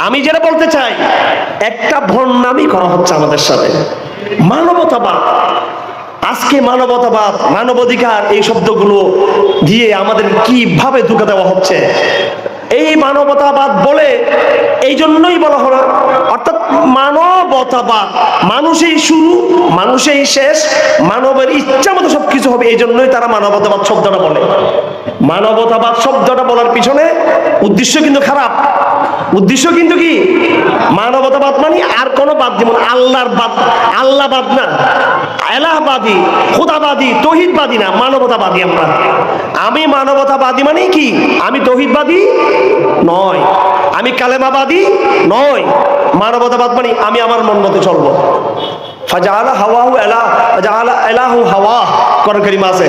আমি যেটা বলতে চাই, একটা ভণ্ডামি করা হচ্ছে আমাদের সাথে। মানবতাবাদ, আজকে মানবতাবাদ, মানবাধিকার, এই শব্দগুলো দিয়ে আমাদের কিভাবে ধোঁকা দেওয়া হচ্ছে। এই মানবতাবাদ বলে এই জন্যই বলা হলো, অর্থাৎ মানবতাবাদ, মানুষই শুরু, মানুষই শেষ, মানবের ইচ্ছা মতো সবকিছু হবে, এই জন্যই তারা মানবতাবাদ শব্দটা বলে। মানবতাবাদ শব্দটা বলার পিছনে উদ্দেশ্য কিন্তু খারাপ। উদ্দেশ্য কিন্তু কি? মানবতাবাদ মানে আর কোনো বাদ দিব না, আল্লাহর বাদ, আল্লাহবাদ না, এলাহবাদী, খোদাবাদী, তৌহিদবাদী না, মানবতাবাদী আমরা। আমি মানবতাবাদী মানে কি? আমি তৌহিদবাদী নয়, আমি কালেমাবাদী নয়। মানবতাবাদ মানে আমি আমার মন মতো চলবো। ফাজাআলা হাওয়াহু এলাহ, ফাজাআলা এলাহু হাওয়া, কোরআন কারীমে আছে।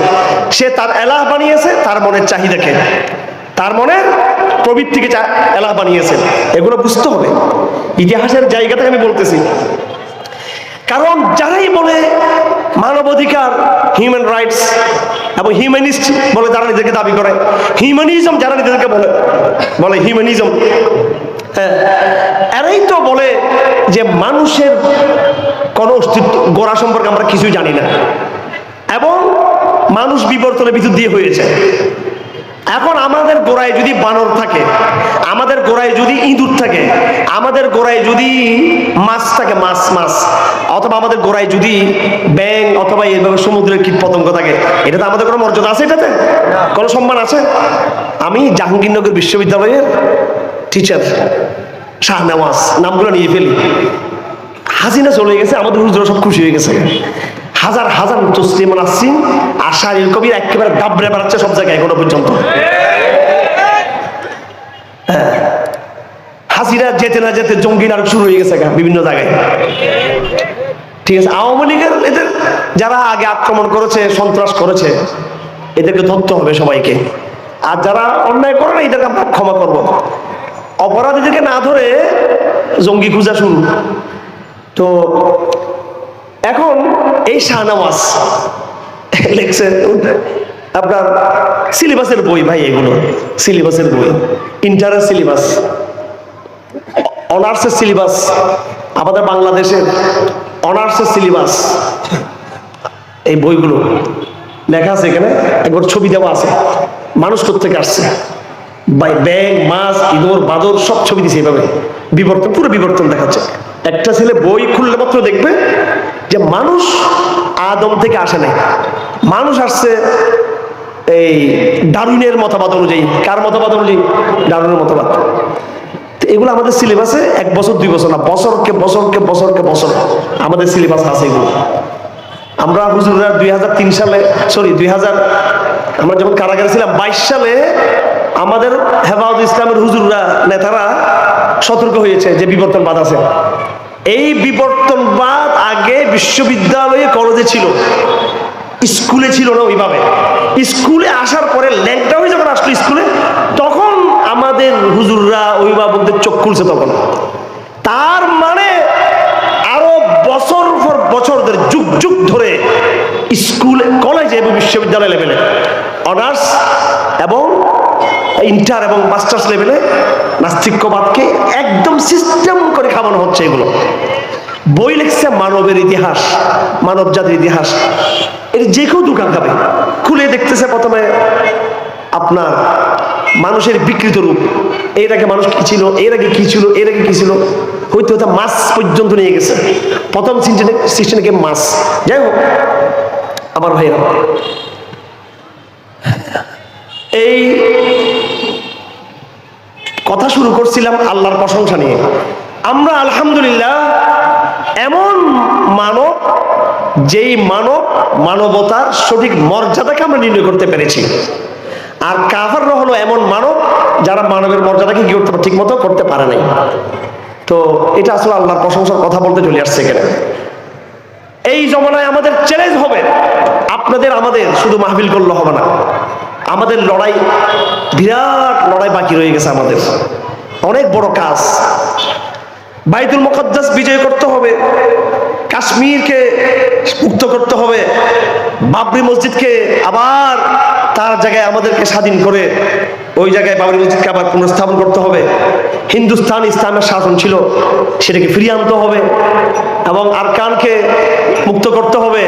সে তার এলাহ বানিয়েছে তার মনের চাহিদাকে, তার মনের প্রবৃত্তিকে এলাহ বানিয়েছে। এগুলো বুঝতে হবে। ইতিহাসের জায়গা থেকে আমি বলতেছি, কারণ যারাই বলে মানবাধিকার, হিউম্যান রাইটস এবং হিউম্যানিস্ট বলে যারা নিজেকে দাবি করে, হিউম্যানিজম যারা নিজেদেরকে বলে হিউম্যানিজম, হ্যাঁ, এরাই তো বলে যে মানুষের কোনো অস্তিত্ব, গোড়া সম্পর্কে আমরা কিছুই জানি না, এবং মানুষ বিবর্তনে ভিতর দিয়ে হয়েছে। এখন আমাদের গোড়ায় যদি বানর থাকে, আমাদের গোড়ায় যদি ইঁদুর থাকে, আমাদের গোড়ায় যদি মাছ থাকে, মাছ, অথবা আমাদের গোড়ায় যদি ব্যাঙ অথবা এইভাবে সমুদ্রের কীট পতঙ্গ থাকে, এটাতে আমাদের কোনো মর্যাদা আছে? এটাতে কোনো সম্মান আছে? আমি জাহাঙ্গীরনগর বিশ্ববিদ্যালয়ের টিচার শাহনেওয়াজ, নামগুলো নিয়ে ফেলি। হাসিনা চলে গেছে, আমাদের হুজুরা সব খুশি হয়ে গেছে। হাজার হাজার তসলিমা নাসরিন আর শাহরিয়ার কবির একেবারে দাবড়ে বেড়াচ্ছে সব জায়গায় এখনো পর্যন্ত। হ্যাঁ, হাসিনা যেতে না যেতে জঙ্গি নাটক শুরু হয়ে গেছে বিভিন্ন জায়গায়। ঠিক আছে, আওয়ামী লীগের এদের যারা আগে আক্রমণ করেছে, সন্ত্রাস করেছে, এদেরকে ধরতে হবে সবাইকে। আর যারা অন্যায় করে না, এদেরকে আমরা ক্ষমা করবো। অপরাধীদেরকে না ধরে জঙ্গি খুঁজা শুরু। তো এখন এই শাহনেওয়াজ লিখছে আপনার সিলেবাসের বই, ভাই এগুলো সিলেবাসের বই, ইন্টারের সিলেবাস, অনার্সের সিলেবাস, আমাদের বাংলাদেশের অনার্সের সিলেবাস, এই বইগুলো লেখা আছে। এখানে একবার ছবি দেওয়া আছে, মানুষ কোত্থেকে আসছে, ব্যাঙ, মাছ, ইঁদুর, বাদর সব ছবি দিছে এইভাবে, বিবর্তন, পুরো বিবর্তন দেখাচ্ছে। একটা ছেলে বই খুললে মাত্র দেখবে যে মানুষ আদম থেকে আসে নাই, মানুষ আসছে এই ডারউইনের মতবাদ অনুযায়ী। কার মতবাদ অনুযায়ী? ডারউইনের মতবাদ। এগুলো আমাদের সিলেবাসে 1 বছর 2 বছর না, বছরকে বছর আমাদের সিলেবাস আছে এগুলো। আমরা হুজুররা 2003 সালে, সরি 2000, আমরা যখন কারাগারে ছিলাম 22 সালে আমাদের হেফাজত ইসলামের হুজুররা, নেতারা সতর্ক হয়েছে যে বিবর্তনবাদ আছে। এই বিবর্তনবাদ আগে বিশ্ববিদ্যালয়ে, কলেজে ছিল, স্কুলে ছিল না ওইভাবে। স্কুলে আসার পরে ল্যাংটা হয়ে যখন আসলো স্কুলে, তখন আমাদের হুজুররা, অভিভাবকদের চোখ খুলছে তখন। তার মানে আরো বছর পর বছর ধরে, যুগ যুগ ধরে স্কুলে, কলেজে এবং বিশ্ববিদ্যালয় লেভেলে, অনার্স এবং ইন্টার এবং মাস্টার্স লেভেলে নাস্তিক্যবাদকে একদম সিস্টেম করে খাওয়ানো হচ্ছে। এগুলো বই লিখছে মানবের ইতিহাস, মানব জাতির ইতিহাস। এর যে কেউ দোকান খাবে, খুলে দেখতেছে প্রথমে আপনার মানুষের বিকৃত রূপ, এর আগে মানুষ কি ছিল, এর আগে কি ছিল, এর আগে কি ছিল, হইতে হইতে মাছ পর্যন্ত নিয়ে গেছে। প্রথম সিস্টেমে মাছ। যাই হোক আমার ভাইরা, এই কথা শুরু করছিলাম আল্লাহর প্রশংসা নিয়ে। আমরা আলহামদুলিল্লাহ এমন মানব, যেই মানবতার সঠিক মর্যাদাকে আমরা নির্ণয় করতে পেরেছি। আর কাফেররা হলো এমন মানব যারা মানবের মর্যাদাকে কি করতে ঠিক মতো করতে পারে নাই। তো এটা আসলে আল্লাহর প্রশংসার কথা বলতে চলে আসছে এখানে। এই জমানায় আমাদের চ্যালেঞ্জ হবে, আপনাদের আমাদের শুধু মাহফিল করলে হবে না, আমাদের লড়াই, বিরাট লড়াই বাকি রয়ে গেছে। আমাদের অনেক বড় কাজ। বাইতুল মুকাদ্দাস বিজয় করতে হবে, কাশ্মীরকে মুক্ত করতে হবে, বাবরি মসজিদকে আবার তার জায়গায় আমাদেরকে স্বাধীন করে ওই জায়গায় বাবরি মসজিদকে আবার পুনঃস্থাপন করতে হবে। হিন্দুস্তান ইসলামের শাসন ছিল, সেটাকে ফিরিয়ে আনতে হবে এবং আরকানকে মুক্ত করতে হবে।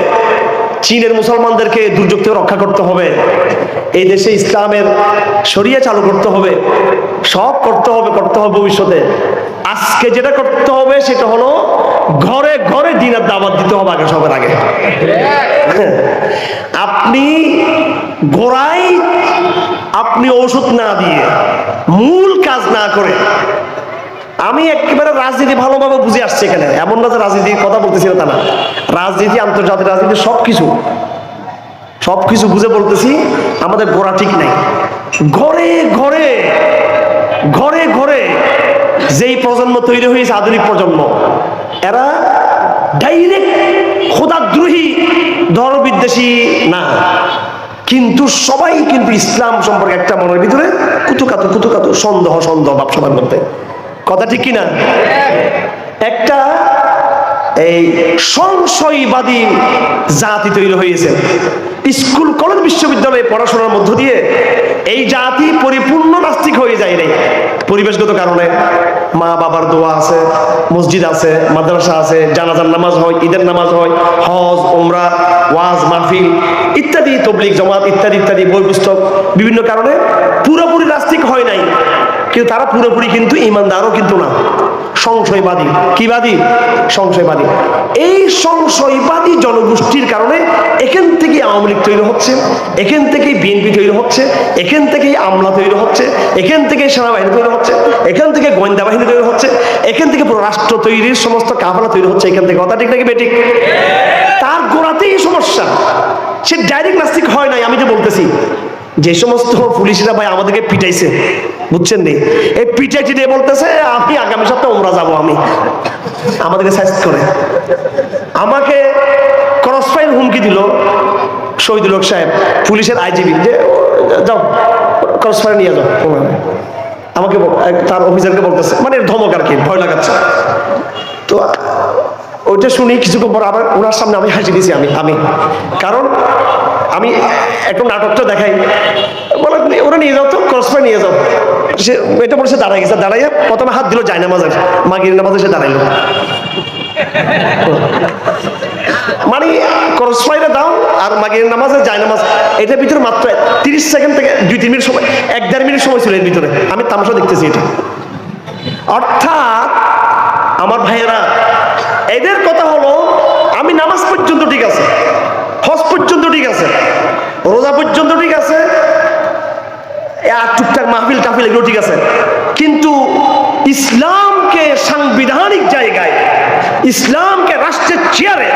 চীনের মুসলমানদেরকে দুর্যোগ থেকে রক্ষা করতে হবে। এই দেশে ইসলামের শরিয়া চালু করতে হবে। সব করতে হবে ভবিষ্যতে। আজকে যেটা করতে হবে সেটা হলো ঘরে ঘরে দ্বীনের দাওয়াত দিতে হবে আগে, সবার আগে। আপনি গোড়ায় আপনি ওষুধ না দিয়ে, মূল কাজ না করে, আমি একেবারে রাজনীতি ভালোভাবে বুঝে আসছি এখানে, এমন না যে রাজনীতির কথা বলতেছি না, তা না। রাজনীতি, আন্তর্জাতিক রাজনীতি সবকিছু বুঝে বলতেছি, আমাদের গোড়া ঠিক নাই। ঘরে ঘরে ঘরে ঘরে যেই প্রজন্ম তৈরি হয়েছে, আধুনিক প্রজন্ম, এরা ডাইরেক্ট খোদাদ্রোহী, ধর্মবিদ্বেষী না, কিন্তু সবাই কিন্তু ইসলাম সম্পর্কে একটা মনের ভিতরে কুতুকাতু সন্দেহ ভাব সবার মধ্যে। কথা ঠিক কিনা? একটা এই সংশয়বাদী জাতি তৈরি হয়েছে। স্কুল কলেজ বিশ্ববিদ্যালয়ে পড়াশোনার মধ্য দিয়ে এই জাতি পরিপূর্ণ নাস্তিক হয়ে যায় নাই। পরিবেশগত কারণে মা বাবার দোয়া আছে, মসজিদ আছে, মাদ্রাসা আছে, জানাজার নামাজ হয়, ঈদের নামাজ হয়, হজ, উমরা, ওয়াজ মাহফিল ইত্যাদি, তবলিগ জামাত ইত্যাদি ইত্যাদি, বই পুস্তক, বিভিন্ন কারণে পুরোপুরি নাস্তিক হয় নাই। কিন্তু তারা পুরোপুরি কিন্তু ইমানদারও কিন্তু না, সংশয়বাদী। কিবাদী? সংশয়বাদী। এই সংশয়বাদী জনগোষ্ঠীর কারণে এখান থেকে আওয়ামী লীগ তৈরি হচ্ছে, এখান থেকেই বিএনপি তৈরি হচ্ছে, এখান থেকেই আমলা তৈরি হচ্ছে, এখান থেকে সেনাবাহিনী তৈরি হচ্ছে, এখান থেকে গোয়েন্দা বাহিনী তৈরি হচ্ছে, এখান থেকে পুরো রাষ্ট্র তৈরির সমস্ত কাফেলা তৈরি হচ্ছে এখান থেকে। কথা ঠিক নাকি বেঠিক? তার গোড়াতেই সমস্যা। সে ডাইরেক্ট নাস্তিক হয় নাই। আমি যে বলতেছি, যে সমস্ত পুলিশরা ভাই আমাদেরকে পিটাইছে, বুঝছেন নি, এই পিটাইটি দিয়ে বলতেছে আমি আগামী সপ্তাহে উমরা যাবো, আমি আমাদেরকে সাইজ করে আমাকে ক্রসফায়ার হুমকি দিল শহীদুল হক সাহেব, পুলিশের আইজিবি, যে যাও ক্রসফায়ার নিয়ে যাও। আমাকে তার অফিসারকে বলতেছে, মানে ধমক আর কি, ভয় লাগাচ্ছে। তো ওইটা শুনি কিছুক্ষণ পর আবার ওনার সামনে আমি হাসি দিয়েছি। আমি কারণ আমি একটু নাটকটা দেখাই, বলে ওরা নিয়ে যাও তো, ক্রসফায়ার নিয়ে যাও। সে এটা বলে সে দাঁড়াই গেছে, দাঁড়াইয়া প্রথমে হাত দিল জায়নামাজের, মাগরিব নামাজে সে দাঁড়াইল। মানে ক্রসফায়ারে দাও আর মাগরিব নামাজে জায়নামাজ, এটার ভিতরে মাত্র 30 সেকেন্ড থেকে 2-3 মিনিট সময়, 1-1.5 মিনিট সময় ছিল এর ভিতরে। আমি তামাশা দেখতেছি এটা। অর্থাৎ আমার ভাইয়েরা, এদের কথা হলো আমি নামাজ পর্যন্ত ঠিক আছে, হজ পর্যন্ত ঠিক আছে, রোজা পর্যন্ত ঠিক আছে, টুকটাক মাহফিল টাফিল এগুলো ঠিক আছে, কিন্তু ইসলামকে সাংবিধানিক জায়গায়, ইসলামকে রাষ্ট্রের চেয়ারে,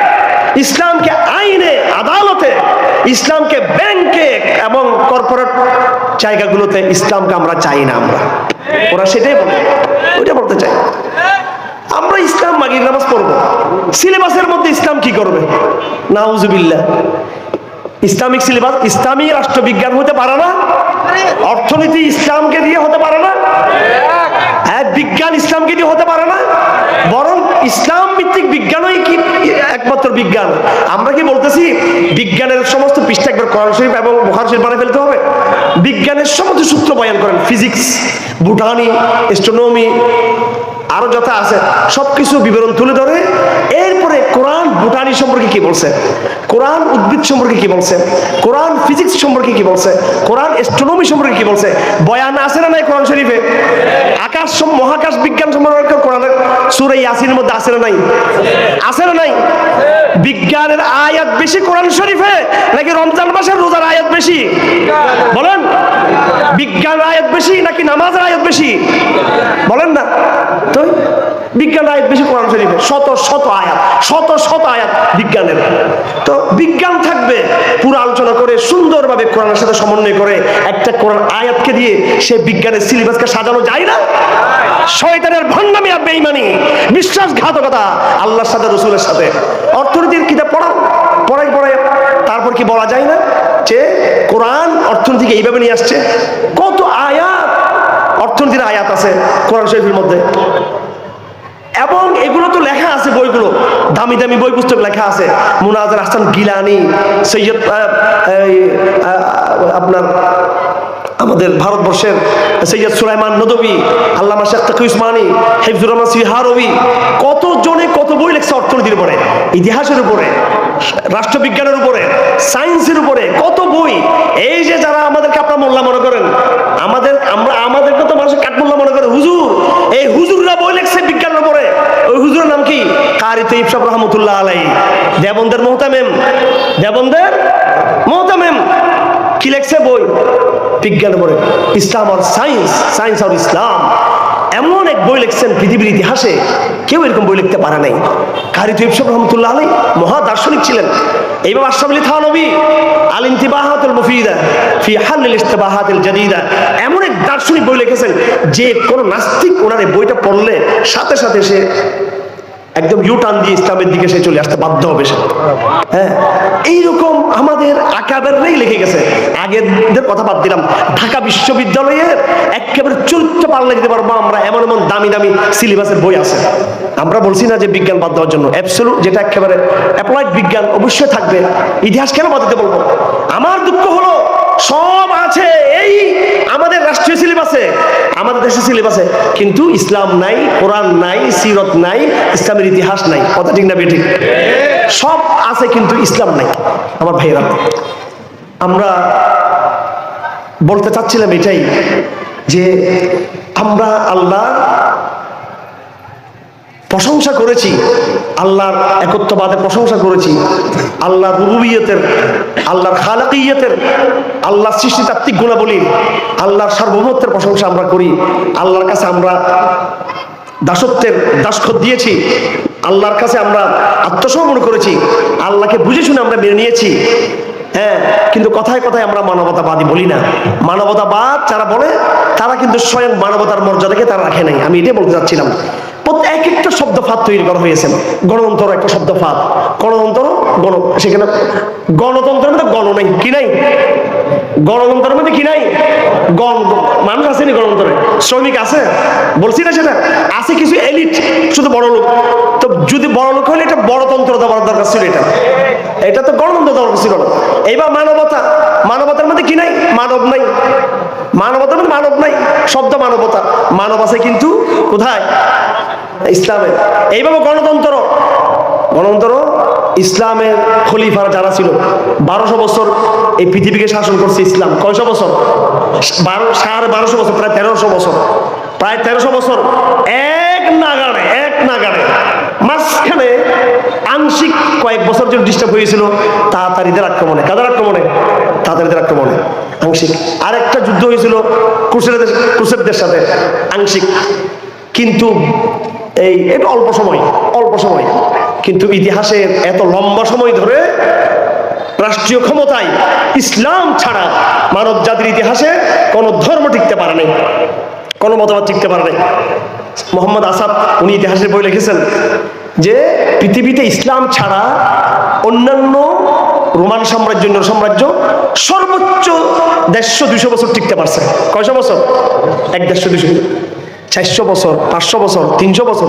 ইসলামকে আইনে আদালতে, ইসলামকে ব্যাংকে এবং কর্পোরেট জায়গাগুলোতে ইসলামকে আমরা চাই না। ওরা সেটাই বলে, ওইটা বলতে চাই। আমরা ইসলাম মাগরিব নামাজ পড়বো, সিলেবাসের মধ্যে ইসলাম কি করবে? নাউজুবিল্লাহ। ইসলামিক সিলেবাস, ইসলামী রাষ্ট্রবিজ্ঞান হতে পারে না, অর্থনীতি ইসলামকে দিয়ে হতে পারে না, বিজ্ঞান ইসলামকে দিয়ে হতে পারে না, বরং ইসলাম ভিত্তিক বিজ্ঞানই কি একমাত্র বিজ্ঞান। আমরা কি বলতেছি বিজ্ঞানের সমস্ত পৃষ্ঠা একবার কোরআন শরীফ এবং বুখারী শরীফ বানিয়ে ফেলতে হবে? বিজ্ঞানের সমস্ত সূত্র বয়ান করেন, ফিজিক্স, বোটানি, অ্যাস্ট্রোনমি, আরো যত আছে সবকিছু বিবরণ তুলে ধরে। এরপরে কোরআন বোটানি সম্পর্কে কি বলছে, কোরআন উদ্ভিদ সম্পর্কে কি বলছে, কোরআন ফিজিক্স সম্পর্কে কি বলছে, কোরআন অ্যাস্ট্রোনমি সম্পর্কে কি বলছে, বয়ান আছে না নাই কোরআন শরীফে? আকাশ মহাকাশ বিজ্ঞান সম্পর্কে কোরআনের সূরা ইয়াসিনের মধ্যে আছে না নাই? আছে না নাই? বিজ্ঞানের আয়াত বেশি কোরআন শরীফে নাকি রমজান মাসের রোজার আয়াত বেশি? বলেন, বিজ্ঞানের আয়াত বেশি নাকি নামাজের আয়াত বেশি? বলেন না তো। বিজ্ঞানের আয়াত বেশি কোরআন শরীফে, শত শত আয়াত বিজ্ঞানের। তো বিজ্ঞান থাকবে, পুরো আলোচনা করে সুন্দরভাবে কোরআনের সাথে সমন্বয় করে একটা কোরআন আয়াতকে দিয়ে সে বিজ্ঞানের সিলেবাসকে সাজানো যায় না? শয়তানের ভণ্ডামি আর বেঈমানি, বিশ্বাসঘাতকতা আল্লাহর সাথে, রাসূলের সাথে। অর্থনীতির কিতাব পড়াই তারপর কি বলা যায় না যে কোরআন অর্থনীতিকে এইভাবে নিয়ে আসছে? কত আয়াত অর্থনীতির আয়াত আছে কোরআন শরীফের মধ্যে, এবং এগুলো তো লেখা আছে, বইগুলো দামি দামি বই পুস্তক লেখা আছে। মুনাজার আহসান গিলানি, সৈয়দ আপনার আমাদের ভারতবর্ষের সৈয়দ সুলাইমান নদভী, আল্লামা শেখ তাকি উসমানী, হিফজুর রহমান সিহারবি, কত জনে কত বই লেখছে অর্থনীতির উপরে, ইতিহাসের উপরে, রাষ্ট্রবিজ্ঞানের উপরে, সায়েন্সের উপরে, কত বই। এই যে যারা আমাদেরকে আপনার মোল্লা মনে করেন, আমাদেরকে তো মানুষের কাঠমোল্লা মনে করে, হুজুর, এই হুজুররা বই লেখছে বিজ্ঞানের উপরে। ওই হুজুরের নাম কি? কারি তৈয়ব সাহেব রহমতুল্লাহ আলাইহি, দেবন্দের মোহতামেম, দেবন্দের মোহতামেম। কি লেখছে বই? বিজ্ঞানের উপরে, ইসলাম আর সায়েন্স, সায়েন্স আর ইসলাম। এমন এক বই লিখছেন পৃথিবীর ইতিহাসে কেউ এরকম বই লিখতে পারে নাই। কারি তৈয়ব সাহেব রহমতুল্লাহ আলাইহি মহা দার্শনিক ছিলেন। এইভাবে আশরাফ আলী থানভী আল ইনতিবাহাতুল মুফিদা ফি হাল্লিল ইস্তিবাহাতিল জাদিদা, এমন এক দার্শনিক বই লিখেছেন যে কোন নাস্তিক ওনার এই বইটা পড়লে সাথে সাথে সে একদম ইউটার্ন দিয়ে ইসলামের দিকে সে চলে আসতে বাধ্য হবে সে। হ্যাঁ, এইরকম আমাদের আকাবেররাই লিখে গেছে। আগের কথা বাদ দিলাম, ঢাকা বিশ্ববিদ্যালয়ের একেবারে চরিত্র পাল্লা দিতে পারবো আমরা, এমন এমন দামি দামি সিলেবাসের বই আছে। আমরা বলছি না যে বিজ্ঞান বাদ দেওয়ার জন্য, অ্যাবসলিউট যেটা একেবারে অ্যাপ্লাইড বিজ্ঞান অবশ্যই থাকবে। ইতিহাস কেন বাদ দিতে বলবো? আমার দুঃখ হলো সব আছে এই আমাদের রাষ্ট্রীয় সিলেবাসে, আমাদের দেশের সিলেবাসে, কিন্তু ইসলাম নাই, কোরআন নাই, সিরত নাই, ইসলামের ইতিহাস নাই। কথা ঠিক না বেঠিক? সব আছে কিন্তু ইসলাম নাই। আমার ভাইয়েরা, আমরা বলতে চাচ্ছিলাম এটাই যে আমরা আল্লাহ প্রশংসা করেছি, আল্লাহর একত্ববাদের প্রশংসা করেছি, আল্লাহর রুবুবিয়তের, আল্লাহর খালাকিয়তের, আল্লাহর সৃষ্টিতাত্ত্বিক গুণাবলী, আল্লাহর সার্বভৌমত্বের প্রশংসা আমরা করি। আল্লাহর কাছে আমরা দাসত্বের দাসখত দিয়েছি, আল্লাহর কাছে আমরা আত্মসমর্পণ করেছি, আল্লাহকে বুঝে শুনে আমরা মেনে নিয়েছি। হ্যাঁ, কিন্তু কথায় কথায় আমরা মানবতাবাদী বলি না। মানবতাবাদ যারা বলে তারা কিন্তু স্বয়ং মানবতার মর্যাদাকে তারা রাখে নাই। আমি এটাই বলতে চাচ্ছিলাম। এক একটা শব্দ ফাঁদ তৈরি করা হয়েছে। গণতন্ত্র একটা শব্দ ফাঁদ, গণতন্ত্র, সেখানে গণতন্ত্রের মধ্যে গণ নাই, কি নাই? গণতন্ত্রের মধ্যে কি নাই? মানুষ আসেনি গণতন্ত্রে, শ্রমিক আছে, বলছি না সেটা আছে, কিছু এলিট, শুধু বড় লোক। তো যদি বড় লোক হলে এটা বড়তন্ত্র দেওয়ার দরকার ছিল, এটা তো গণতন্ত্র দেওয়ার ছিল না। এইবার মানবতা, মানবতার মধ্যে কি নাই? মানব নাই। মানবতার মধ্যে মানব নাই, শব্দ মানবতা, মানব আছে কিন্তু কোথায়? ইসলামে। এইভাবে গণতন্ত্র, গণতন্ত্র ইসলামের খলিফারা যারা ছিল 1200 বছর এই পৃথিবীকে শাসন করছে ইসলাম। কয়শো বছর? 1250 বছর, প্রায় 1300 বছর, প্রায় 1300 বছর এক নাগাড়ে। মাঝখানে আংশিক কয়েক বছর যে ডিস্টার্ব হয়েছিল তাতারিদের আক্রমণে। কাদের আক্রমণে? তাতারিদের আক্রমণে আংশিক। আরেকটা যুদ্ধ হয়েছিল ক্রুসেডদের সাথে, আংশিক। কিন্তু এটা অল্প সময়, কিন্তু ইতিহাসের এত লম্বা সময় ধরে রাষ্ট্রীয় ক্ষমতায় ইসলাম ছাড়া মানব জাতির ইতিহাসে কোনো ধর্ম টিকতে পারে নাই, কোনো মতবাদ টিকতে পারে নাই। মোহাম্মদ আসাদ উনি ইতিহাসের বই লিখেছেন যে পৃথিবীতে ইসলাম ছাড়া অন্যান্য রোমান সাম্রাজ্য, সাম্রাজ্য সর্বোচ্চ 150-200 বছর টিকতে পারছে। কয়শো বছর? 150-200, 400 বছর, 500 বছর, 300 বছর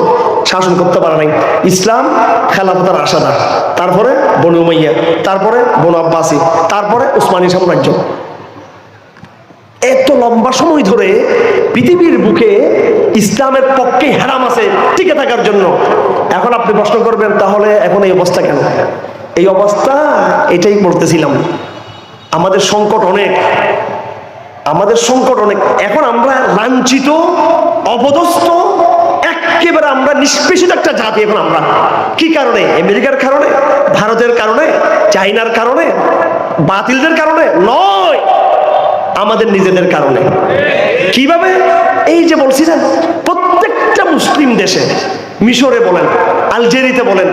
শাসন করতে পারে নাই। ইসলাম খেলাফতের আশাদার, তারপরে বনু উমাইয়া, তারপরে বনু আব্বাসী, তারপরে উসমানী সাম্রাজ্য। এত লম্বা সময় ধরে পৃথিবীর বুকে ইসলামের পক্ষে হারাম আছে টিকে থাকার জন্য। এখন আপনি প্রশ্ন করবেন, তাহলে এখন এই অবস্থা কেন? এই অবস্থা এটাই বলতেছিলাম, আমাদের সংকট অনেক, এখন আমরা লাঞ্ছিত, অপদস্থ, একেবারে আমরা নিষ্পেষিত একটা জাতি। এখন আমরা কি কারণে? আমেরিকার কারণে, ভারতের কারণে, চাইনার কারণে, বাতিলদের কারণে নয়, আমাদের নিজেদের কারণে। কিভাবে? এই যে বলছি না, প্রত্যেকটা মুসলিম দেশে, মিশরে বলেন, আলজেরিয়াতে বলেন,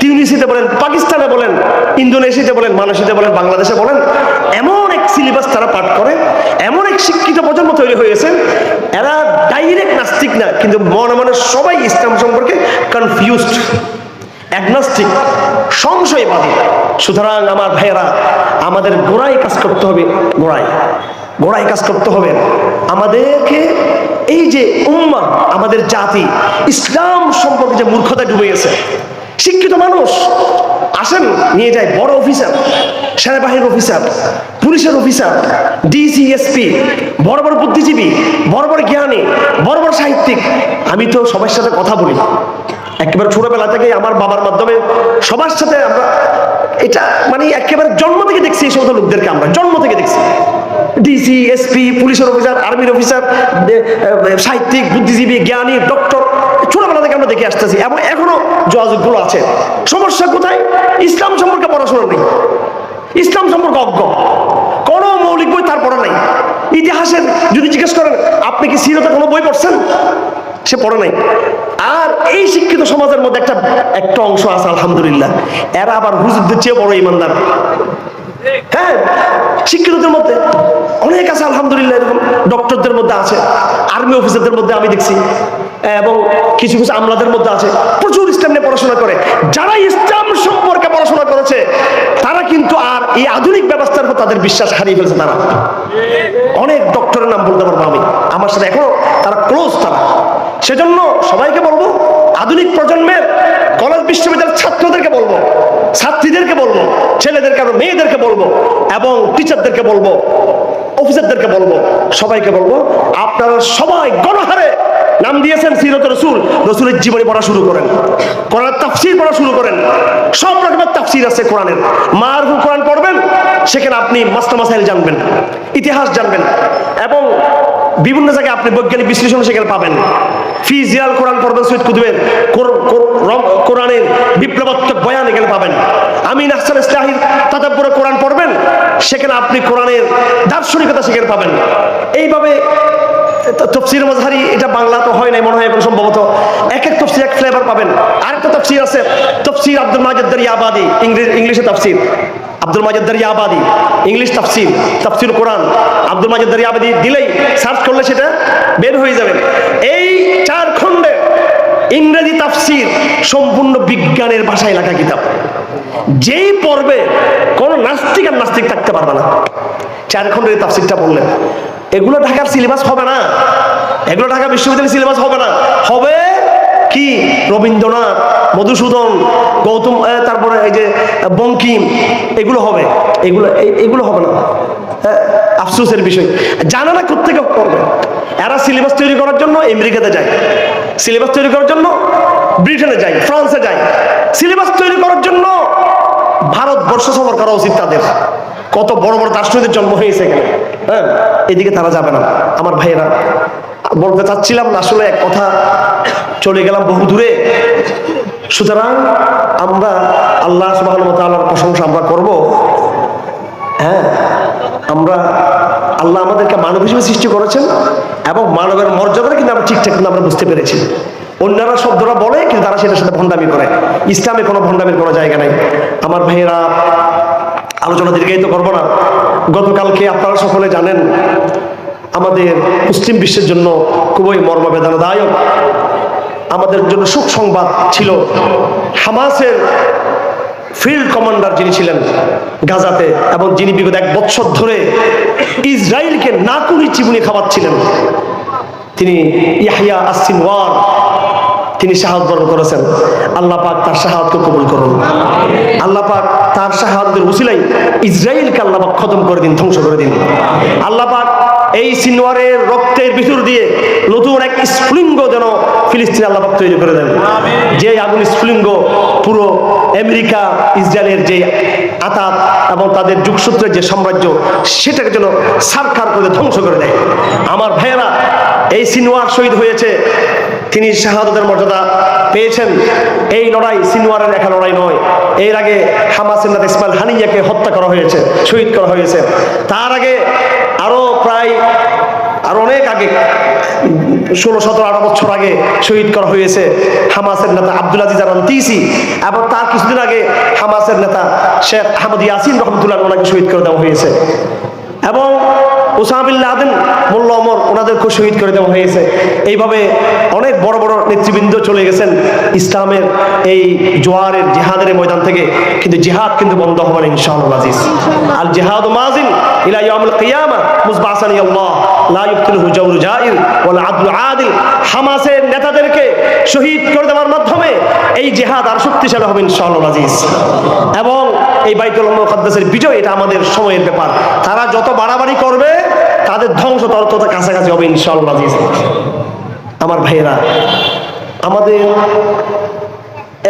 তিউনিসিতে বলেন, পাকিস্তানে বলেন, ইন্দোনেশিয়াতে বলেন, মালয়েশিয়াতে বলেন, বাংলাদেশে বলেন, এমন এক সিলেবাস তারা পাঠ করে, এমন এক শিক্ষিত প্রজন্ম তৈরি হয়েছে, এরা ডাইরেক্ট নাস্তিক না, কিন্তু মনে মনে সবাই ইসলাম সম্পর্কে কনফিউজড, অ্যাগনস্টিক, সংশয়বাদী। সুতরাং আমার ভাইয়েরা, আমাদের গোড়ায় কাজ করতে হবে, গোড়ায় কাজ করতে হবে। আমাদেরকে এই যে উম্মাহ, আমাদের জাতি ইসলাম সম্পর্কে যে মূর্খতায় ডুবে গেছে, শিক্ষিত মানুষ আসেন, নিয়ে যায় বড় অফিসার, সেনাবাহিনীর অফিসার, পুলিশের অফিসার, ডিসি, এসপি, বড় বড় বুদ্ধিজীবী, বড় বড় জ্ঞানী, বড় বড় সাহিত্যিক। আমি তো সবার সাথে কথা বলি, একেবারে ছোটবেলা থেকে আমার বাবার মাধ্যমে সবার সাথে আমরা এটা মানে একেবারে জন্ম থেকে দেখছি। এই সমস্ত লোকদেরকে আমরা জন্ম থেকে দেখছি, ডিসি, এসপি, পুলিশের অফিসার, আর্মির অফিসার, সাহিত্যিক, বুদ্ধিজীবী, জ্ঞানী, ডক্টর, ছোটবেলা থেকে আমরা দেখে আসতেছি এবং এখনো যোগাযোগগুলো আছে। সমস্যা কোথায়? ইসলাম সম্পর্কে পড়াশোনা নেই, ইসলাম সম্পর্কে অজ্ঞ, কোন মৌলিক বই তার পড়া নাই। ইতিহাসের যদি জিজ্ঞেস করেন আপনি কি সিরতে কোনো বই পড়ছেন, সে পড়ে নাই। আর এই শিক্ষিত সমাজের মধ্যে একটা অংশ আছে আলহামদুলিল্লাহ, এরা আবার হুজুরদের চেয়ে বড় ইমানদার। হ্যাঁ, শিক্ষিতদের মধ্যে অনেক আছে আলহামদুলিল্লাহ, এরকম ডক্টরদের মধ্যে আছে, আর্মি অফিসারদের মধ্যে আমি দেখছি, এবং কিছু কিছু আমলাদের মধ্যে আছে, প্রচুর ইসলাম নিয়ে পড়াশোনা করে। যারা ইসলাম সম্পর্কে পড়াশোনা করেছে তারা কিন্তু আর এই আধুনিক ব্যবস্থার উপর তাদের বিশ্বাস হারিয়ে ফেলছে। তারা অনেক ডক্টরের নাম বলতে পারবো আমি, আমার সাথে এখনো তারা ক্লোজ। তারা সেজন্য সবাইকে বলবো, আধুনিক প্রজন্মের কলেজ বিশ্ববিদ্যালয়ের ছাত্রদেরকে বলবো, ছাত্রীদেরকে বলবো, ছেলেদেরকে এবং মেয়েদেরকে বলবো, এবং টিচারদেরকে বলবো, অফিসারদেরকে বলবো, সবাইকে বলবো, আপনারা সবাই গণহারে নাম দিয়েছেন সিরত রসুল, রসুলের জীবনী পড়া শুরু করেন, কোরআনের তাফসীর পড়া শুরু করেন। সব রকমের তাফসীর আছে কোরআনের। মারুফুল কোরআন পড়বেন, সেখানে আপনি মাসলা মাসাইল জানবেন, ইতিহাস জানবেন, এবং বিভিন্ন জায়গায় আপনি বৈজ্ঞানিক বিশ্লেষণ সেখানে পাবেন। ফিজিয়াল কোরআন পড়বেন, সৈয়দ কুতুবের কোরআনের বিপ্লবাত্মক বয়ান এখানে পাবেন। আমিন আহসান ইসলাহির তাদাব্বুরে কোরআন পড়বেন, সেখানে আপনি কোরআনের দার্শনিকতা সেখানে পাবেন। এইভাবে তাফসীর মাযহারি, এটা বাংলা তো হয় নাই মনে হয় এখন সম্ভবত, এক এক তাফসীর এক ফ্লেভার পাবেন। আরেকটা তাফসীর আছে, তাফসীর আব্দুল মাজিদ দারিয়াবাদি, ইংলিশে তাফসীর আব্দুল মাজিদ দারিয়াবাদি, ইংলিশ তাফসীর, তাফসীর কোরআন আব্দুল মাজিদ দারিয়াবাদি দিলেই সার্চ করলে সেটা বের হয়ে যাবে। এই 4 খণ্ডে ইংরেজি তাফসীর সম্পূর্ণ বিজ্ঞানের ভাষায় লেখা কিতাব। যেই পড়বে কোন নাস্তিক আর নাস্তিক থাকতে পারবে না 4 খণ্ডের তাফসীরটা পড়লেন। এগুলো ঢাকার সিলেবাস হবে না, এগুলো ঢাকা বিশ্ববিদ্যালয়ের সিলেবাস হবে না। হবে কি রবীন্দ্রনাথ, মধুসূদন, গৌতম, তারপরে এই যে বঙ্কিম, এগুলো হবে। এগুলো হবে না। আফসোসের বিষয়, জানা না কোত্থেকে করবে। এরা সিলেবাস তৈরি করার জন্য আমেরিকাতে যায়, সিলেবাস তৈরি করার জন্য ব্রিটেনে যায়, ফ্রান্সে যায়, সিলেবাস তৈরি করার জন্য ভারতবর্ষ সফর করা উচিত তাদের। কত বড় বড় দার্শনিকদের জন্ম হয়েছে এখানে। হ্যাঁ, এদিকে তারা যাবে না। আমার ভাইয়েরা, বলতে চাচ্ছিলাম না, আসলে এক কথা চলে গেলাম বহু দূরে। সুতরাং আমরা আল্লাহ সুবহানাহু ওয়া তাআলার প্রশংসা আমরা করব। হ্যাঁ, আমরা আল্লাহ আমাদেরকে মানব হিসেবে সৃষ্টি করেছেন এবং মানবের মর্যাদাটা কিন্তু আমরা ঠিকঠাক কিন্তু আমরা বুঝতে পেরেছি। অন্যরা শব্দটা বলে কিন্তু তারা সেটার সাথে ভণ্ডামি করে। ইসলামে কোনো ভণ্ডামির কোনো জায়গা নাই। আমার ভাইয়েরা, আলোচনা দীর্ঘায়িত করবো না। গতকালকে আপনারা সকলে জানেন আমাদের মুসলিম বিশ্বের জন্য খুবই মর্মবেদনাদায়ক, আমাদের জন্য সুখ সংবাদ ছিল। হামাসের ফিল্ড কমান্ডার যিনি ছিলেন গাজাতে, এবং যিনি বিগত 1 বছর ধরে ইসরায়েলকে নাকুনি চিবুনি খাওয়াচ্ছিলেন, তিনি ইয়াহইয়া আস-সিনওয়ার, তিনি শাহাদাত বরণ করেছেন। আল্লাহ পাক তার শাহাদাতকে কবুল করুন। আল্লাহ পাক তার শাহাদাতের উসিলায় ইসরায়েলকে আল্লাহ পাক খতম করে দিন, ধ্বংস করে দিন। আল্লাহ পাক এই সিনওয়ারের রক্তের ভিতর দিয়ে নতুন এক স্ফুলিঙ্গ যেন ফিলিস্তিনে আল্লাহ পাক তৈরি করে দেন। যে আগুন স্ফুলিঙ্গ পুরো আমেরিকা ইসরায়েলের যে আতাত এবং তাদের যুগসূত্রের যে সাম্রাজ্য, সেটাকে যেন সারখার করে ধ্বংস করে দেয়। আমার ভাইয়েরা, এই সিনওয়ার শহীদ হয়েছে, তিনি শাহাদাতের মর্যাদা পেয়েছেন। এই লড়াই সিনওয়ারের একা লড়াই নয়। এর আগে হামাসের নেতা ইসমাইল হানিয়াকে হত্যা করা হয়েছে, শহীদ করা হয়েছে। তার আগে আরো অনেক আগে 16, 17, 18 বছর আগে শহীদ করা হয়েছে হামাসের নেতা আব্দুল আজিজ আল-আনতিসি, এবং তার কিছুদিন আগে হামাসের নেতা শেখ আহমদ ইয়াসিন রহমতুল্লাহ ওনাকে শহীদ করে দেওয়া হয়েছে, এবং ওসামা বিন লাদেন, মোল্লা ওমর, ওনাদেরকে শহীদ করে দেওয়া হয়েছে। এইভাবে অনেক বড় বড় নেতৃবৃন্দ চলে গেছেন ইসলামের এই জোয়ারের জিহাদের ময়দান থেকে, কিন্তু জিহাদ কিন্তু বন্ধ হবে না ইনশাআল্লাহ আজিজ। আল জিহাদ মাজিন ইলা ইয়াউমিল কিয়ামা মুসবাসানি আল্লাহ লা ইবতিলহু জাওর জাইর ওয়াল আদলু আদিল। হামাসের নেতাদেরকে শহীদ করে দেওয়ার মাধ্যমে এই জিহাদ আর শক্তিশালী হবে ইনশাআল্লাহ আজিজ। এবং এই বাইতুল মুকাদ্দাসের বিজয় এটা আমাদের সময়ের ব্যাপার। তারা যত বাড়াবাড়ি করবে তাদের ধ্বংস তত কাছাকাছি হবে ইনশাআল্লাহ আজিজ। আমার ভাইয়েরা, আমাদের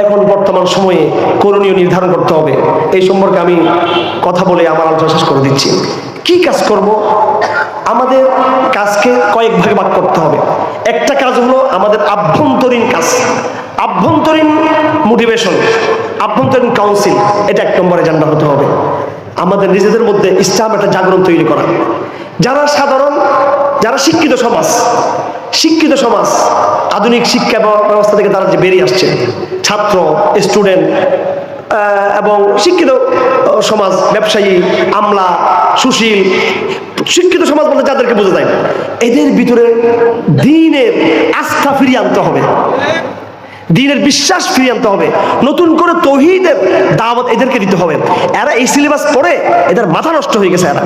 এখন বর্তমান সময়ে করণীয় নির্ধারণ করতে হবে। এই সম্পর্কে আমি কথা বলে আমার আলোচনা শেষ করে দিচ্ছি। কি কাজ করব? আমাদের কাজকে কয়েক ভাগে ভাগ করতে হবে। একটা কাজ হলো আমাদের আভ্যন্তরীণ কাজ, আভ্যন্তরীণ মোটিভেশন, আভ্যন্তরীণ কাউন্সিল। এটা এক নম্বরে এজেন্ডা হতে হবে। আমাদের নিজেদের মধ্যে ইসলাম একটা জাগরণ তৈরি করা। যারা সাধারণ, যারা শিক্ষিত সমাজ আধুনিক শিক্ষা ব্যবস্থা থেকে তারা যে বেরিয়ে আসছে, ছাত্র, স্টুডেন্ট এবং শিক্ষিত সমাজ, ব্যবসায়ী, আমলা, সুশীল, শিক্ষিত সমাজ বলতে যাদেরকে বোঝা যায়, এদের ভিতরে দ্বীনের আস্থা ফিরিয়ে আনতে হবে, দ্বীনের বিশ্বাস ফিরিয়ে আনতে হবে, নতুন করে তাওহীদের দাওয়াত এদেরকে দিতে হবে। এরা এই সিলেবাস পড়ে এদের মাথা নষ্ট হয়ে গেছে। এরা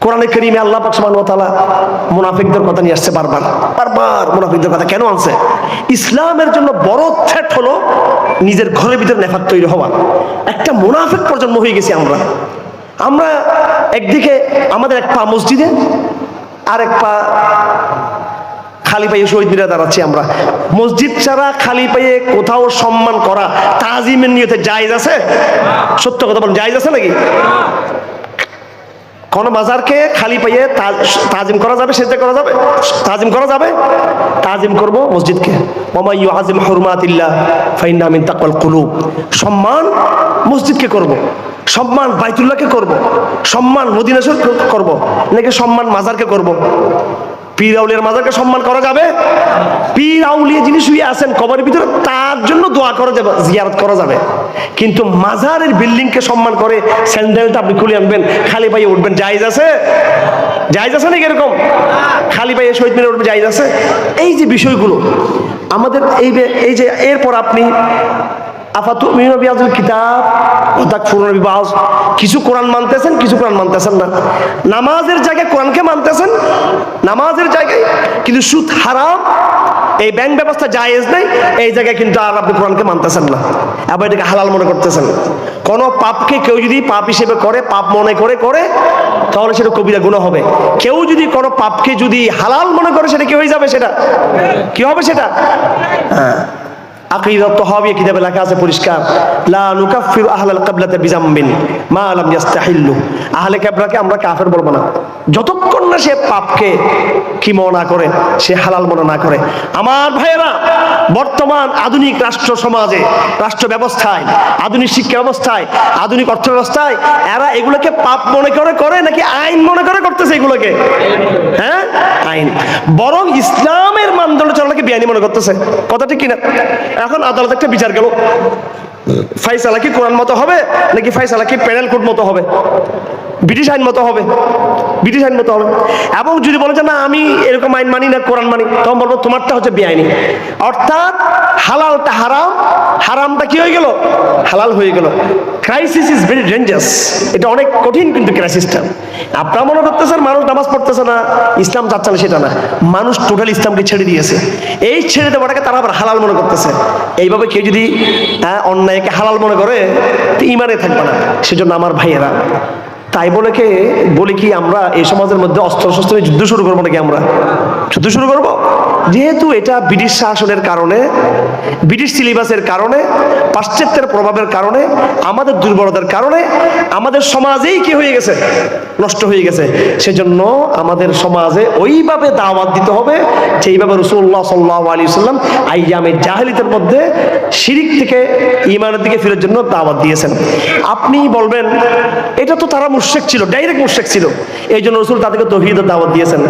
কোরআনে কারীমে আল্লাহ পাক সুবহানাহু ওয়া তাআলা মুনাফিকদের কথা নিয়ে আসছে, বারবার মুনাফিকদের কথা কেন আনছে? ইসলামের জন্য বড় থ্রেট হলো নিজের ঘরের ভিতরে নেফাক তৈরি হওয়া। একটা মুনাফিক প্রজন্ম হয়ে গেছি আমরা একদিকে আমাদের এক পা মসজিদে, আর এক পা খালি পায়ে শহীদ মিনারে দাঁড়াচ্ছি। আমরা মসজিদ ছাড়া খালি পায়ে কোথাও সম্মান করা তাজিমের নিয়তে জায়েজ আছে? সত্য কথা বলেন, জায়েজ আছে নাকি? কোন মাজারকে খালি পাইয়ে তাজিম করা যাবে? সেজদা করা যাবে? তাজিম করা যাবে? তাজিম করব মসজিদকে। ওয়া ইউআযিম হুরমাতিল্লাহ ফাইন্না মিন তাকওয়াল কুলুব। সম্মান মসজিদকে করব, সম্মান বাইতুল্লাহকে করব, সম্মান মদিনা শরীফকে করব, নাকি সম্মান মাজারকে করব? পীর আউলিয়ার মাজারকে সম্মান করা যাবে? পীর আউলিয়া যিনি শুয়ে আছেন কবরের ভিতরে, তার জন্য দোয়া করা যাবে, জিয়ারত করা যাবে। কিন্তু মাজারের বিল্ডিংকে সম্মান করে স্যান্ডেলটা আপনি খুলে আনবেন, খালি পায়ে উঠবেন, জায়েজ আছে? জায়েজ আছে নাকি এরকম? খালি পায়ে শহীদ মিনারে উঠবে, জায়েজ আছে? এই যে বিষয়গুলো আমাদের এই যে এরপর আপনি আফাতুমিনুনা বিহাযিল কিতাব ওয়া তাকফুরুনা বিবা'য, কিছু কোরআন মানতেছেন, কিছু কোরআন মানতেছেন না। নামাজের জায়গায় কোরআনকে মানতেছেন, নামাজের জায়গায়, কিন্তু সুদ হারাম, এই ব্যাংক ব্যবস্থা জায়েজ নেই, এই জায়গায় কিন্তু আর আপনি কোরআনকে মানতেছেন না, আবার এটাকে হালাল মনে করতেছেন। কোন পাপকে কেউ যদি পাপ হিসেবে করে, পাপ মনে করে তাহলে সেটা কবিরা গুনাহ হবে। কেউ যদি কোনো পাপকে যদি হালাল মনে করে, সেটা কি হয়ে যাবে? সেটা কি হবে? সেটা হ্যাঁ, আকিদাত তাহাওয়িয়া কিতাবে লেখা আছে পরিষ্কার, লা নুকাফিরু আহলাল কিবলাতি বিযামবিন মা লাম ইস্তাহিল্লু। আহলে কিবলাকে আমরা কাফের বলবো না যতক্ষণ না সে পাপকে কি মনে না করে, সে হালাল মনে না করে। আমার ভাইয়েরা, বর্তমান আধুনিক রাষ্ট্র সমাজে, রাষ্ট্র ব্যবস্থায়, আধুনিক শিক্ষা ব্যবস্থায়, আধুনিক অর্থ ব্যবস্থায় এরা এগুলোকে পাপ মনে করে নাকি আইন মনে করতেছে? এগুলোকে হ্যাঁ আইন, বরং ইসলামের মানদণ্ড চলাকে বেআইনি মনে করতেছে। কথা ঠিক কিনা? এখন আদালত একটা বিচার গেল, ফাইসালা কি কোরআন মতো হবে নাকি ফাইসালা কি প্যানেল কোড মতো হবে, ব্রিটিশ আইন মতো হবে? ব্রিটিশ আইন মতো হবে। এবং যদি বলে যে না আমি এরকম আইন মানি না, কোরআন মানি, তখন বলবো তোমারটা হচ্ছে বেআইনি। অর্থাৎ হালালটা হারাম, হারামটা কি হয়ে গেল? হালাল হয়ে গেল। Crisis is very dangerous. এটা অনেক কঠিন কিন্তু ক্রাইসিসটা। আপনারা মনে করতেছেন মানুষ নামাজ পড়তেছে না, ইসলাম চাচ্ছে না, সেটা না। মানুষ টোটাল ইসলামকে ছেড়ে দিয়েছে। এই ছেড়ে দেওয়াটাকে তারা আবার হালাল মনে করতেছে। এইভাবে কেউ যদি অন্যায়কে হালাল মনে করে, তো ইমানে থাকবে না। সেজন্য আমার ভাইয়েরা, তাই বলে কি আমরা এই সমাজের মধ্যে অস্ত্র শস্ত্র যুদ্ধ শুরু করবো নাকি? আমরা যুদ্ধ শুরু করবো? যেহেতু এটা ব্রিটিশ শাসনের কারণে, ব্রিটিশ সিলেবাসের কারণে, পাশ্চাত্যের প্রভাবের কারণে, আমাদের দুর্বলতার কারণে আমাদের সমাজেই কি হয়ে গেছে? নষ্ট হয়ে গেছে। সেজন্য আমাদের সমাজে ওইভাবে দাওয়াত দিতে হবে যেইভাবে রাসূলুল্লাহ সাল্লাল্লাহু আলাইহি ওয়াসাল্লাম আইয়ামে জাহেলিয়াতের মধ্যে শিরিক থেকে ঈমানের দিকে ফেরার জন্য দাওয়াত দিয়েছেন। আপনি বলবেন এটা তো তারা মুশরিক ছিল, ডাইরেক্ট মুশরিক ছিল, এই জন্য রাসূল তাদেরকে তাওহীদের দাওয়াত দিয়েছেন।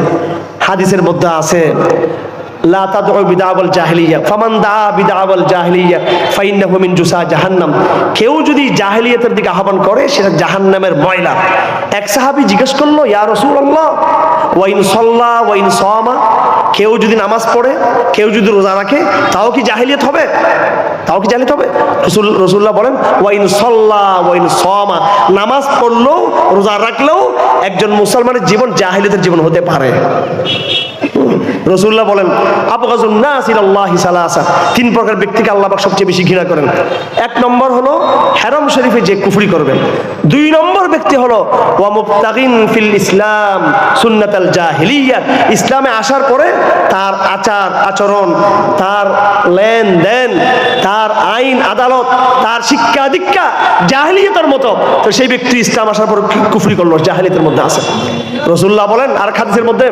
হাদিসের মধ্যে আছে, লা তাদউ বিদাওয়াল জাহেলিয়া ফামান দা বিদাওয়াল জাহেলিয়া ফাইন্নাহু মিন জুসা জাহান্নাম। কেউ যদি জাহেলিয়াতের দিকে আহ্বান করে, সেটা জাহান্নামের ময়লা। এক সাহাবী জিজ্ঞেস করলো, ইয়া রাসূলুল্লাহ ওয়া ইন সাল্লা ওয়া ইন সামা, কেউ যদি নামাজ পড়ে, কেউ যদি রোজা রাখে, তাও কি জাহেলিয়াত হবে? তাও কি জাহেলিয়াত হবে? রাসূলুল্লাহ বলেন, ওয়া ইন সাল্লা ওয়া ইন সামা, নামাজ পড়লেও রোজা রাখলেও একজন মুসলমানের জীবন জাহেলিয়াতের জীবন হতে পারে। রাসূলুল্লাহ বলেন আবগাযুন নাস ইলাল্লাহি সালাসা, তিন প্রকার ব্যক্তিকে আল্লাহ পাক সবচেয়ে বেশি ঘৃণা করেন। এক নম্বর হলো হারাম শরীফে যে কুফরি করবে। দুই নম্বর ব্যক্তি হলো ওয়া মুবতাগিন ফিল ইসলাম সুন্নাতাল জাহিলিয়া, ইসলামে আসার পরে তার আচার আচরণ, তার লেনদেন, তার আইন আদালত, তার শিক্ষা দীক্ষা জাহিলিয়াতের মতো, তো সেই ব্যক্তি ইসলাম আসার পর কুফরি করলো, জাহিলিয়াতের মধ্যে আছে। রাসূলুল্লাহ বলেন আর হাদিসের মধ্যে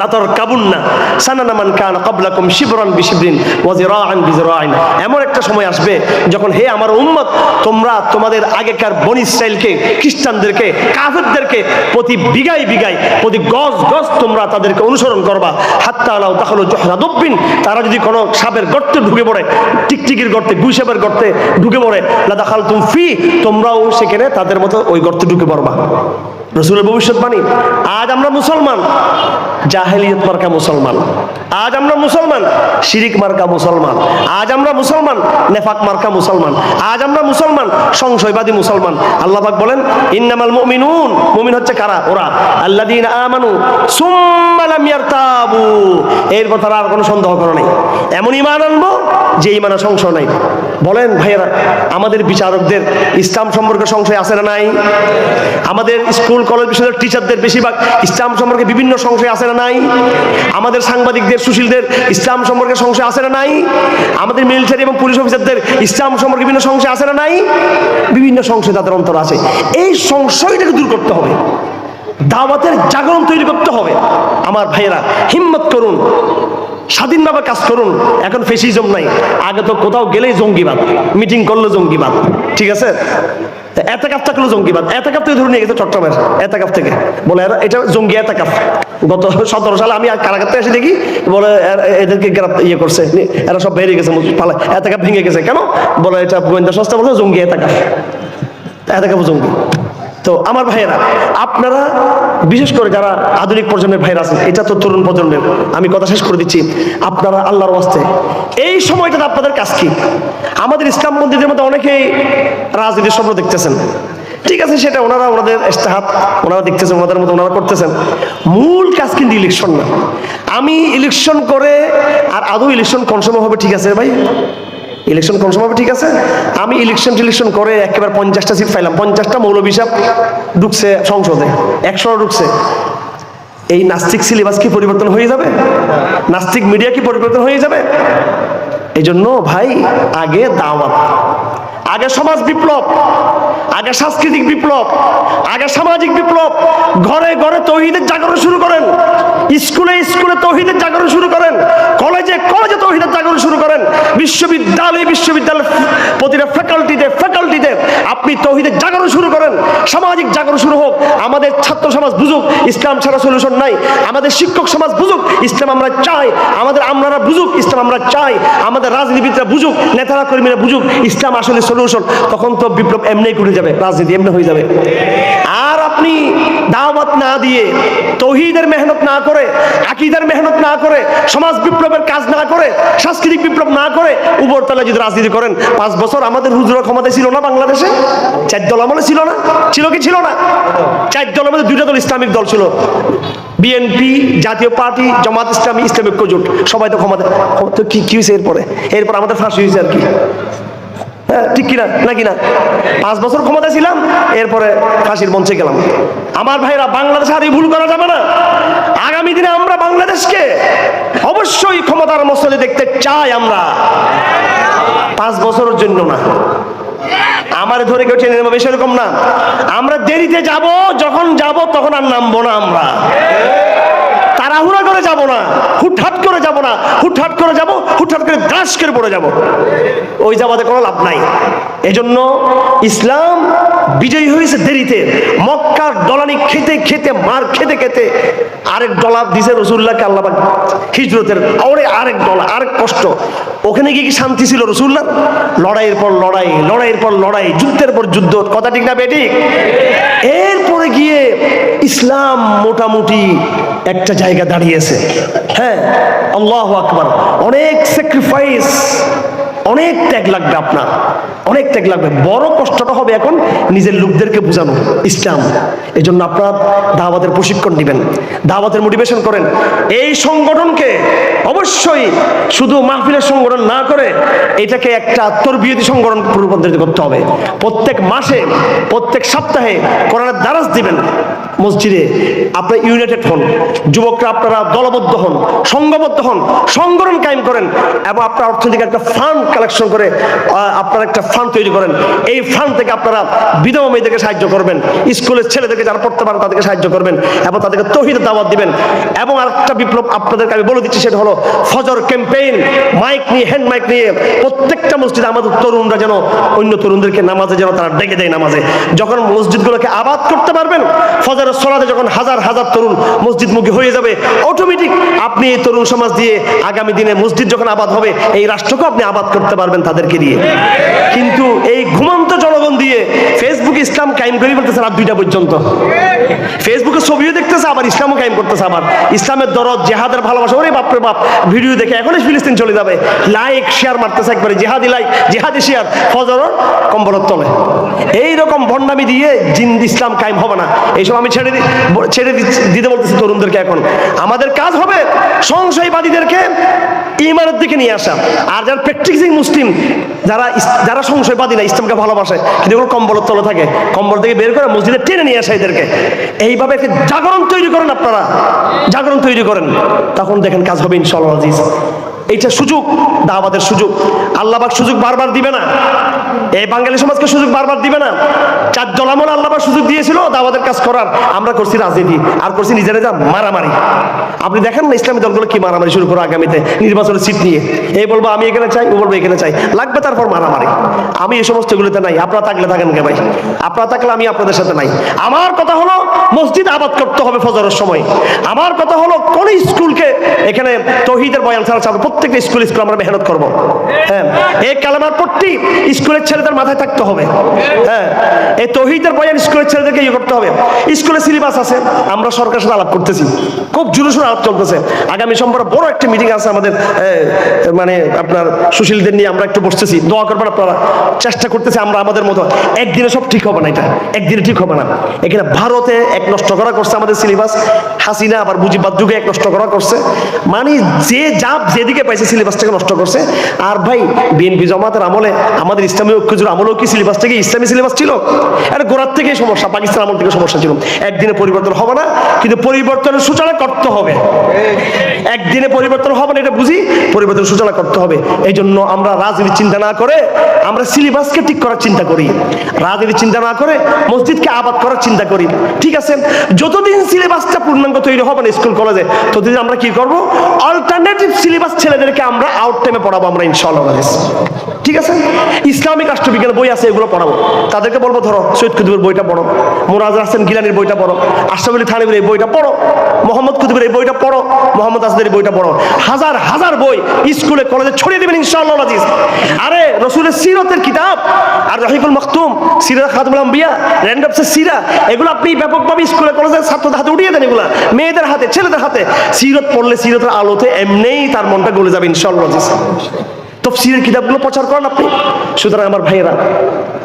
লা তারকাবুন্না সানানা মান কানা ক্বাবলাকুম শিবরান বিশিবরিন ওয়া যিরাআন বিযিরাইন, এমন একটা সময় আসবে যখন হে আমার উম্মত তোমরা তোমাদের আগেকার বনি ইসরাইলকে, খ্রিস্টানদেরকে, কাফেরদেরকে প্রতি বিঘায় বিঘায়, প্রতি গজ গজ তোমরা তাদেরকে অনুসরণ করবা। হাত্তা লাউ দাখালু জুহরা দুব্বিন, তারা যদি কোনো সাপের গর্তে ঢুকে পড়ে, টিকটিকির গর্তে, গুই সাপের গর্তে ঢুকে পড়ে, লা দাখালতুম ফি, তোমরাও সেখানে তাদের মতো ওই গর্তে ঢুকে পড়বা। রাসূলের ভবিষ্যৎবাণী। আজ আমরা মুসলমান জাহেলিয়ত মার্কা মুসলমান, আজ আমরা মুসলমান শিরিক মার্কা মুসলমান, আজ আমরা মুসলমান নেফাক মার্কা মুসলমান, আজ আমরা মুসলমান সংশয়বাদী মুসলমান। আল্লাহ পাক বলেন ইন্নামাল মুমিনুন, মুমিন হচ্ছে কারা? ওরা আল্লাযীনা আমানু সুম্মা লাম ইয়ারতাবু, এরপর তারা আর কোনো সন্দেহ করে নাই, এমন ঈমান আনবো যে ঈমানে সংশয় নাই। বলেন ভাইয়েরা, আমাদের বিচারকদের ইসলাম সম্পর্কে সংশয় আছে না নাই? আমাদের স্কুল কলেজ বিশ্ববিদ্যালয়ের টিচারদের বেশিরভাগ ইসলাম সম্পর্কে বিভিন্ন সংশয় আছে না নাই? আমাদের সাংবাদিকদের, সুশীলদের ইসলাম সম্পর্কে সংশয় আছে না নাই? আমাদের মিলিটারি এবং পুলিশ অফিসারদের ইসলাম সম্পর্কে বিভিন্ন সংশয় আছে না নাই? বিভিন্ন সংশয় তাদের অন্তর আছে। এই সংশয়টাকে দূর করতে হবে, দাওয়াতের জাগরণ তৈরি করতে হবে। আমার ভাইয়েরা হিম্মত করুন, স্বাধীনভাবে কাজ করুন। এখন ফেসিজম নাই, আগে তো কোথাও গেলেই জঙ্গিবাদ, মিটিং করলো জঙ্গিবাদ, ঠিক আছে? এতেকাফ থাকলো জঙ্গিবাদ, এতেকাফ থেকে ধরে নিয়ে গেছে চট্টগ্রামের এতেকাফ থেকে, বলে এটা জঙ্গি এতেকাফ। গত 17 সালে আমি কারাগার এসে দেখি, বলে এদেরকে ইয়ে করছে, এরা সব বেরিয়ে গেছে, এতেকাফ ভেঙে গেছে। কেন? বলে এটা গোয়েন্দা সংস্থা বলছে জঙ্গি এতেকাফ, এতেকাফ জঙ্গি। তো আমার ভাইয়েরা, আপনারা বিশেষ করে যারা আধুনিক প্রজন্মের ভাইরা আছেন, এটা তো তরুণ প্রজন্মের, আমি কথা শেষ করে দিচ্ছি, আপনারা আল্লাহর ওয়াস্তে এই সময়টাতে আপনাদের কাজ কি? আমাদের ইসলাম মন্দিরের মধ্যে অনেকেই রাজনীতির স্বপ্ন দেখতেছেন, ঠিক আছে, সেটা ওনারা ওনাদের ইজতিহাদ ওনারা দেখতেছেন, ওনাদের মতো ওনারা করতেছেন। মূল কাজ কিন্তু ইলেকশন না। আমি ইলেকশন করে আর আদৌ ইলেকশন কোন সময় হবে, ঠিক আছে ভাই? ইলেকশন কোন সময় হবে, ঠিক আছে? আমি ইলেকশন করে একেবারে 50টা সিট পাইলাম, 50টা মৌলবী সাহেব ঢুকছে সংসদে, 100 ঢুকছে। এই নাস্তিক সিলেবাস কি পরিবর্তন হয়ে যাবে? নাস্তিক মিডিয়া কি পরিবর্তন হয়ে যাবে? এই জন্য ভাই, আগে দাওয়াত, আগে সমাজ বিপ্লব, আগে সাংস্কৃতিক বিপ্লব, আগে সামাজিক বিপ্লব। ঘরে ঘরে তৌহিদের জাগরণ শুরু করেন, স্কুলে স্কুলে তৌহিদের জাগরণ শুরু করেন, কলেজে কলেজে তৌহিদের জাগরণ শুরু করেন, বিশ্ববিদ্যালয়ে বিশ্ববিদ্যালয় প্রতিটা ফ্যাকাল্টিতে আপনি তৌহিদের জাগরণ শুরু করেন। সামাজিক জাগরণ শুরু হোক, আমাদের ছাত্র সমাজ বুঝুক ইসলাম ছাড়া সলিউশন নাই, আমাদের শিক্ষক সমাজ বুঝুক ইসলাম আমরা চাই, আমাদের আমলারা বুঝুক ইসলাম আমরা চাই, আমাদের রাজনীতিবিদরা বুঝুক, নেতারা কর্মীরা বুঝুক ইসলাম আসলে সলিউশন। তখন তো বিপ্লব এমনি করে যাবে, রাজনীতি এমনি হয়ে যাবে। আর আপনি দাওয়াত না দিয়ে, তৌহিদের মেহনত না করে, আকীদার মেহনত না করে, সমাজ বিপ্লবের কাজ না করে, সাংস্কৃতিক বিপ্লব না করে উপরতলা যদি রাজনীতি করেন, 5 বছর আমাদের হুজুরা ক্ষমতায় ছিল না বাংলাদেশে? 4 দল আমলে ছিল না? ছিল কি ছিল না? 4 দলের মধ্যে 2টা দল ইসলামিক দল ছিল, বিএনপি, জাতীয় পার্টি, জামাত ইসলামী, ইসলামিক জোট, সবাই তো ক্ষমতা। তো কি হয়েছে এরপর আমাদের ফাঁসি হয়েছে আর কি, ঠিক কিনা নাকি না? 5 বছর ক্ষমতা ছিলাম, এরপরে ফাঁসির মঞ্চে গেলাম। আমার ভাইরা, বাংলাদেশে আর এই ভুল করা যাবে না। আগামী দিনে আমরা বাংলাদেশকে অবশ্যই ক্ষমতার মসলে দেখতে চাই আমরা, 5 বছরের জন্য না। আমার ধরে কেউ টেনে নেবে সেরকম না। আমরা দেরিতে যাব, যখন যাব তখন আর নামবো না। আমরা তাড়াহুড়া করে যাব না, হুটহাট করে যাব না, হুটহাট করে যাব, হুটহাট করে দাস করে পড়ে যাব, ওই যাবাতে কোনো লাভ নাই। এজন্য ইসলাম বিজয়ী হয়েছে দেরিতে। মক্কার ডলানি খেতে খেতে, মার খেতে খেতে আরেক ডলার দিছে রাসূলুল্লাহকে আল্লাহ পাক হিজরতের, আরেক ডলার, আরেক কষ্ট। ওখানে গিয়ে কি শান্তি ছিল রাসূলুল্লাহ? লড়াইয়ের পর লড়াই, লড়াইয়ের পর লড়াই, যুদ্ধের পর যুদ্ধ, কথা ঠিক না বেঠিক? এরপরে গিয়ে ইসলাম মোটামুটি একটা জায়গা দাঁড়িয়েছে। হ্যাঁ, আল্লাহু আকবার। অনেক স্যাক্রিফাইস, অনেক ত্যাগ লাগবে আপনার। অনেক ত্যাগ লাগবে। বড় কষ্টটা হবে এখন নিজের লোকদেরকে বোঝানো ইসলাম। এই জন্য আপনার দাওয়াতের প্রশিক্ষণ দিবেন, দাওয়াতের মোটিভেশন করেন। এই সংগঠনকে অবশ্যই শুধু মাহফিলের সংগঠন না করে এটাকে একটা তরবিয়তি সংগঠন রূপান্তরিত করতে হবে। প্রত্যেক মাসে, প্রত্যেক সপ্তাহে কোরআনের দারাস দিবেন মসজিদে। আপনারা ইউনাইটেড হন, যুবকরা আপনারা দলবদ্ধ হন, সংঘবদ্ধ হন, সংগঠন কায়েম করেন এবং আপনার অর্থনৈতিক একটা ফান্ড কালেকশন করে আপনারা একটা ফান্ড তৈরি করেন। এই ফান্ড থেকে আপনারা বিধবা মেয়েদেরকে সাহায্য করবেন, স্কুলের ছেলেদেরকে যারা পড়তে পারে তাদেরকে সাহায্য করবেন এবং তাদেরকে তৌহিদের দাওয়াত দিবেন। এবং আরেকটা বিপ্লব আপনাদেরকে আমি বলে দিচ্ছি, সেটা হলো ফজর ক্যাম্পেইন। মাইক নিয়ে, হ্যান্ড মাইক নিয়ে প্রত্যেকটা মসজিদে আমাদের তরুণরা যেন অন্য তরুণদেরকে নামাজে যেন তারা ডেকে দেয় নামাজে। যখন মসজিদগুলোকে আবাদ করতে পারবেন, ফজরের সলাতে যখন হাজার হাজার তরুণ মসজিদমুখী হয়ে যাবে, অটোমেটিক আপনি এই তরুণ সমাজ দিয়ে আগামী দিনে মসজিদ যখন আবাদ হবে, এই রাষ্ট্রকে আপনি আবাদ করতে পারবেন তাদেরকে দিয়ে। কিন্তু এই ঘুমন্ত জনগণ দিয়ে ফেসবুকে ইসলাম কায়েম করে বলতেছে রাত 2টা পর্যন্ত। ফেসবুকে ছবিও দেখতেছে, আবার ইসলামও কায়েম করতেছে, আবার ইসলামের দরদ, জেহাদের ভালোবাসা। ওরে বাপরে বাপ, ভিডিও দেখে এখনই ফিলিস্তিন চলে যাবে, লাইক শেয়ার মারতেছে একবারে, জেহাদি লাইক, জেহাদি শেয়ার, ফজর কম্বলের তলে। এইরকম ভণ্ডামি দিয়ে ইসলাম কায়েম হবে না। এইসব আমি ছেড়ে দিতে বলতেছি তরুণদেরকে। এখন আমাদের কাজ হবে সংশয়বাদীদেরকে ঈমানের দিকে নিয়ে আসা। আর যারা প্র্যাকটিসিং মুসলিম, যারা সংশয়বাদী না, ইসলামকে ভালোবাসে কিন্তু এগুলো কম্বলের তলে থাকে, কম্বল থেকে বের করে মসজিদে টেনে নিয়ে আসে এদেরকে। এইভাবে একটি জাগরণ তৈরি করেন, আপনারা জাগরণ তৈরি করেন, তখন দেখেন কাজ হবে ইনশাআল্লাহ আজিজ। এইটা সুযোগ, দাওয়াতের সুযোগ। আল্লাহ পাক সুযোগ বারবার দিবে না, এই বাঙালি সমাজকে সুযোগ বারবার দিবে না। 4 দল আমল আল্লাহ পাক সুযোগ দিয়েছিল দাওয়াতের কাজ করার, আমরা করছি রাজনীতি আর করছি নিজেরা যা মারামারি। আপনি দেখেন না ইসলামী দলগুলো কি মারামারি শুরু করো আগামীতে নির্বাচনের সিট নিয়ে। এই বলবো আমি এখানে চাই, ও বলবো এখানে চাই, লাগবে তারপর মারামারি। আমি এই সমস্ত এগুলোতে নাই। আপনারা থাকলে থাকেন কে ভাই, আপনারা থাকলে আমি আপনাদের সাথে নাই। আমার কথা হলো মসজিদ আবাদ করতে হবে ফজরের সময়। আমার কথা হলো কোন স্কুলকে এখানে তৌহিদের বয়ান ছাড়া চাবে, প্রত্যেকটা স্কুল আমরা মেহনত করবো। হ্যাঁ, এই কালেমার পট্টি স্কুলের ছেলেদের মাথায় থাকতে হবে। হ্যাঁ, এই তৌহিদের বয়ান স্কুলের ছেলেদেরকে ইয়ে করতে হবে। স্কুলে সিলেবাস আছে, আমরা সরকারের সাথে আলাপ করতেছি, খুব জোরে সোরে আলাপ চলতেছে। আগামী সোমবার বড় একটা মিটিং আছে আমাদের, মানে আপনার সুশীলদের নিয়ে আমরা একটু বসতেছি, দোয়া করবেন আপনারা। চেষ্টা করতেছি আমরা আমাদের মতো। একদিনে সব ঠিক হবে না, এটা একদিনে ঠিক হবে না। এখানে ভারতে এক নষ্ট করা করছে আমাদের সিলেবাস, হাসিনা আবার মুজিববাদ যুগে এক নষ্ট করা করছে, মানে যে যেদিকে পাইছে সিলেবাসটাকে নষ্ট করছে। আর ভাই বিএনপি জামাতের আমলে, আমাদের ইসলামী ঐক্যজোড় আমলেও কি সিলেবাস থেকে ইসলামী সিলেবাস ছিল? এটা গোড়ার থেকেই সমস্যা, পাকিস্তান আমল থেকে সমস্যা ছিল। একদিনে পরিবর্তন হবে না, কিন্তু পরিবর্তনের সূচনা করতে হবে। একদিনে পরিবর্তন হবে না এটা বুঝি, পরিবর্তন সূচনা করতে হবে। এই জন্য আমরা রাজনীতি চিন্তা না করে আমরা সিলেবাসকে ঠিক করার চিন্তা করি, রাজনীতি চিন্তা না করে মসজিদকে আবাদ করার চিন্তা করি। ঠিক আছে, যতদিন সিলেবাসটা পূর্ণাঙ্গ তৈরি হবে না স্কুল কলেজে, ততদিন আমরা কি করব, অল্টারনেটিভ সিলেবাস ছেলেদেরকে আমরা আউট টাইমে পড়াবো আমরা ইনশাআল্লাহ। ঠিক আছে, ইসলামিক রাষ্ট্রবিজ্ঞানের বই আছে, এগুলো পড়াবো। তাদেরকে বলবো ধরো সৈয়দ কুতুবের বইটা পড়ো, মোনাজার হোসেন গিলানির বইটা পড়ো, আশরাফ আলী থানভীর এই বইটা পড়ো, মোহাম্মদ কুতুবের এই বইটা পড়ো, মোহাম্মদ আসাদের এই বইটা পড়ো। হাজার হাজার বই স্কুলে কলেজে ছড়িয়ে দেবেন ইনশাআল্লাহ আজিজ। আরে রসুলের সিরতের কিতাব আর রহিকুল মাকতুম, সিরাত খাতুমুল আম্বিয়া, র্যান্ডপসের সিরা, এগুলো আপনি ব্যাপকভাবে স্কুলে কলেজে ছাত্রদের হাতে উঠিয়ে দেন, এগুলা মেয়েদের হাতে, ছেলেদের হাতে। সিরত পড়লে সিরতের আলোতে এমনিই তার মনটা গলে যাবে ইনশাআল্লাহ আজিজ। তাফসীরের কিতাবগুলো প্রচার করেন আপনি। সুতরাং আমার ভাইয়েরা,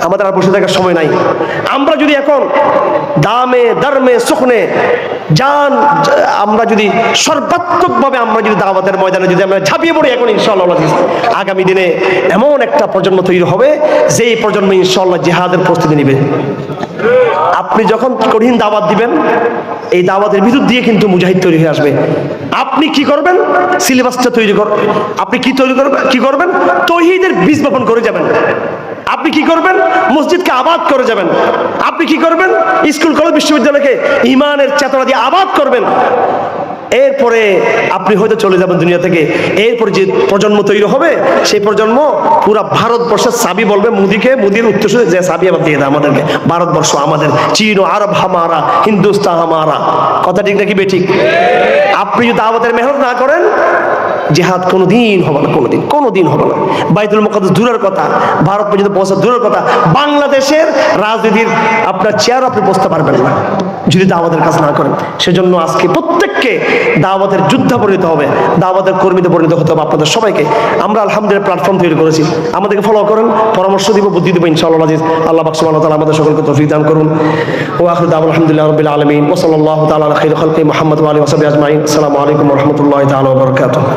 আমাদের আর বসে থাকার সময় নাই। আমরা যদি এখন দামে দারমে সুখনে জান, আমরা যদি সর্বাত্মকভাবে আমরা যদি দাওয়াতের ময়দানে যদি আমরা ঝাঁপিয়ে পড়ি এখন ইনশাআল্লাহ, আগামী দিনে এমন একটা প্রজন্ম তৈরি হবে যেই প্রজন্ম ইনশাআল্লাহ জিহাদের প্রস্তুতি নেবে। আপনি যখন কঠিন দাওয়াত দিবেন, এই দাওয়াতের ভিতর দিয়ে কিন্তু মুজাহিদ তৈরি হয়ে আসবে। আপনি কি করবেন, সিলেবাসটা তৈরি করবেন। আপনি কি তৈরি করবেন, কি করবেন, তৌহিদের বীজ বপন করে যাবেন। আপনি কি করবেন, মসজিদকে আবাদ করে যাবেন। আপনি কি করবেন, স্কুল কলেজ বিশ্ববিদ্যালয়কে ঈমানের চেতনা দিয়ে আবাদ করবেন। এরপরে আপনি হয়তো চলে যাবেন দুনিয়া থেকে। এরপর যে প্রজন্ম তৈরি হবে, সেই প্রজন্ম পুরা ভারতবর্ষের চাবি বলবে মোদিকে, মোদির উত্তরসূরি যে চাবি আবার দিয়ে দেয় আমাদেরকে, ভারতবর্ষ আমাদের, চীন ও আরব হামারা, হিন্দুস্তান হামারা। কথা ঠিক নাকি বেঠিক? আপনি যদি আমাদের মেহনত না করেন, জিহাদ কোনোদিন হবে না, কোনোদিন হবে না। বাইতুল মুকাদ্দাস দূরের কথা, ভারত পর্যন্ত পৌঁছা দূরের কথা, বাংলাদেশের রাজনীতির আপনার চেয়ার আপনি বসতে পারবেন না যদি দাওয়াতের কাজ না করেন। সেজন্য আজকে প্রত্যেককে দাওয়াতের যোদ্ধা পরিণত হবে, দাওয়াতের কর্মীতে পরিণত হতে হবে। আপনাদের সবাইকে আমরা আলহামদুলিল্লাহ প্ল্যাটফর্ম তৈরি করেছি, আমাদেরকে ফলো করেন, পরামর্শ দিব, বুদ্ধি দিব ইনশাআল্লাহ আজিজ। আল্লাহ পাক সুবহানাহু ওয়া তাআলা আমাদের সকলকে তৌফিক দান করুন। ওয়া আখিরু দাওয়ানা আলহামদুলিল্লাহি রাব্বিল আলামিন ওয়া সাল্লাল্লাহু তাআলা আলা খাইরি খালকি মুহাম্মদ ওয়া আলিহি ওয়া সাহবিহি আজমাইন। আসসালামু আলাইকুম ওয়া রাহমাতুল্লাহি তাআলা ওয়া বারাকাতুহু।